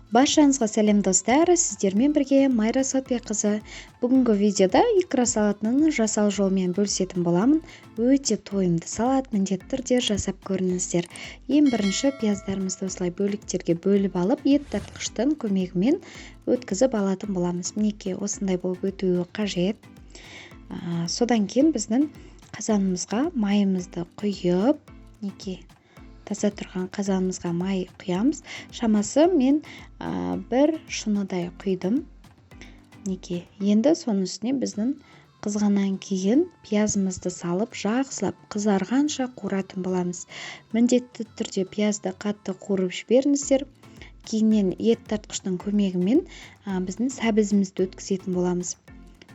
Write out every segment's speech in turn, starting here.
Баршаңызға сәлем достар, сіздермен бірге Майра Сотбекқызы. Бүгінгі видеода икра салатының жасау жолымен бөлісетін боламын. Өте тойымды салат, міндетті түрде жасап көріңіздер. Ең бірінші пияздарымызды осылай бөліктерге бөліп алып, ет тартқыштың көмегімен өткізіп алатын боламыз. Мінекей осындай болып өтуі қажет. Содан кейін біздің қазанымызға майымызды құйып, таза тұрған қазанымызға май құямыз. Шамасы мен бір шыныдай құйдым. Енді соның үстіне біздің қызғаннан кейін пиязымызды салып, жақсылап қызарғанша қуыратын боламыз. Міндетті түрде пиязды қатты қуырып жіберіңіздер. Кейіннен ет тартқыштың көмегімен біздің сәбізімізді өткізетін боламыз.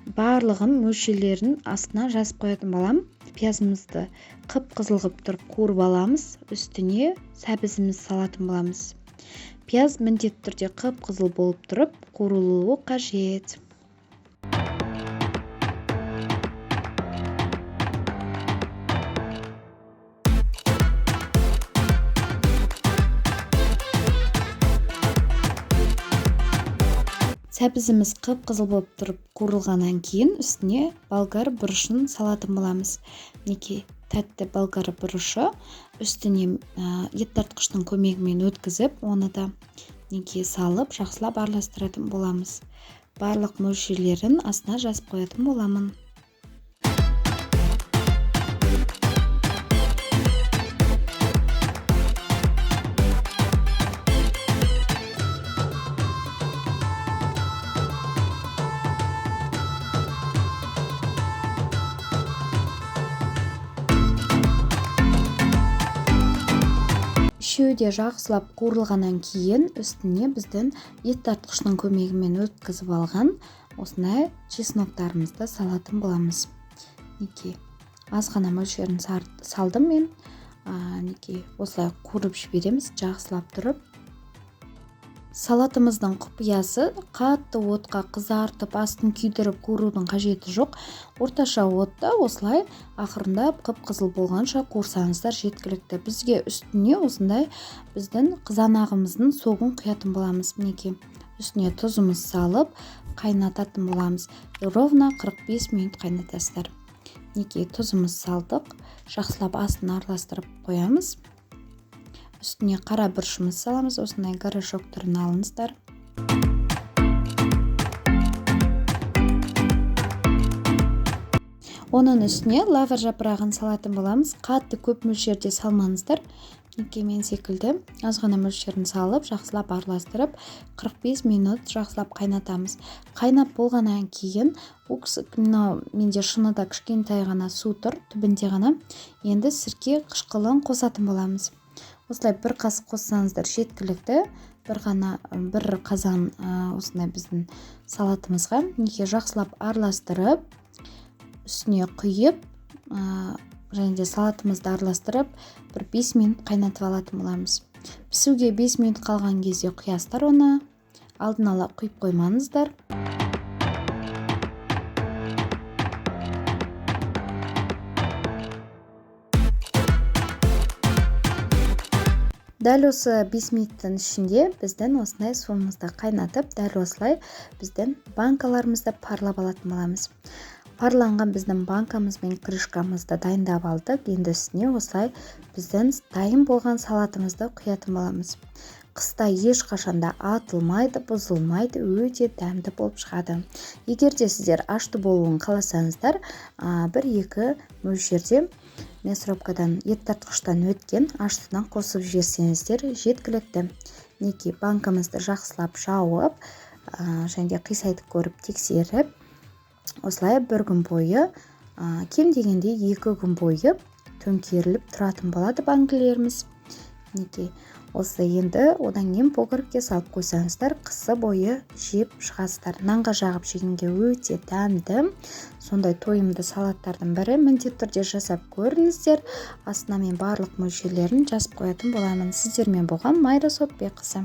Барлығын мөлшерлерін астына жазып қоятын боламын. Пиязымызды қып-қызыл қылып тұрып қуырып аламыз, үстіне сәбізімізді салатын боламыз. Пияз міндетті түрде қып-қызыл болып тұрып қуырылуы қажет. Сәбізіміз қып-қызыл болып тұрып қуырылғаннан кейін үстіне болгар бұрышын салатын боламыз. Тәтті болгар бұрышы үстіне ет тартқыштың көмегімен өткізіп, оны да салып, жақсылап араластыратын боламыз. Барлық мөлшерлерін астына жазып қоятын боламын. Үшеуі де жақсылап қуырылғаннан кейін үстіне біздің ет тартқыштың көмегімен өткізіп алған осындай чесноктарымызды салатын боламыз. Аз ғана мөлшерін салдым мен. Осылай қуырып жібереміз, жақсылап тұрып. Салатымыздың құпиясы қатты отқа қызартып, астын күйдіріп қуырудың қажеті жоқ. Орташа отта осылай ақырындап қып-қызыл болғанша қуырсаңыздар жеткілікті. Бізге үстіне осындай біздің қызанағымыздың соғын құятын боламыз. Үстіне тұзымыз салып қайнататын боламыз. Ровно 45 минут қайнатасыздар. Тұзымыз салдық, жақсылап астын араластырып қоямыз. Үстіне қара бұрышымыз саламыз, осындай горошок түрін алыңыздар. Оның үстіне лавр жапырағын салатын боламыз. Қатты көп мөлшерде салмаңыздар. Мен секілді аз ғана мөлшерін салып, жақсылап араластырып, 45 минут жақсылап қайнатамыз. Қайнап болғаннан кейін, менде шыныда кішкентай ғана су тұр, түбінде ғана. Енді сірке қышқылын қосатын боламыз. Осылай бір қасық қоссаңыздар жеткілікті. Бір қазан осындай біздің салатымызға жақсылап араластырып, үстіне құйып, және де салатымызды араластырып, бір 5 минут қайнатып алатын боламыз. Пісуге 5 минут қалған кезде құясыздар оны. Алдын ала құйып қоймаңыздар. Дәл осы 5 минуттың ішінде біздің осындай суымызды қайнатып, дәл осылай біздің банкаларымызды парлап алатын боламыз. Парланған біздің банкамыз мен крышкамызды дайындап алдық. Енді үстіне осылай біздің дайын болған салатымызды құятын боламыз. Қыста ешқашанда атылмайды, бұзылмайды, өте дәмді болып шығады. Егер де сіздер ашты болуын қаласаңыздар, 1-2 мөлшерде мясорубкадан ет тартқыштан өткен аштыдан қосып жіберсеңіздер жеткілікті. Банкамызды жақсылап жауып, және де қисайтып көріп тексеріп, осылай бір күн бойы, кем дегенде 2 күн бойы төңкеріліп тұратын болады банкілеріміз. Осы енді одан кейін погребке салып қойсаңыздар, қысы бойы жеп шығасыздар. Нанға жағып жегенге өте дәмді, сондай тойымды салаттардың бірі. Міндетті түрде жасап көріңіздер. Астына мен барлық мөлшерлерін жазып қоятын боламын. Сіздермен болған Майра Сотбекқызы.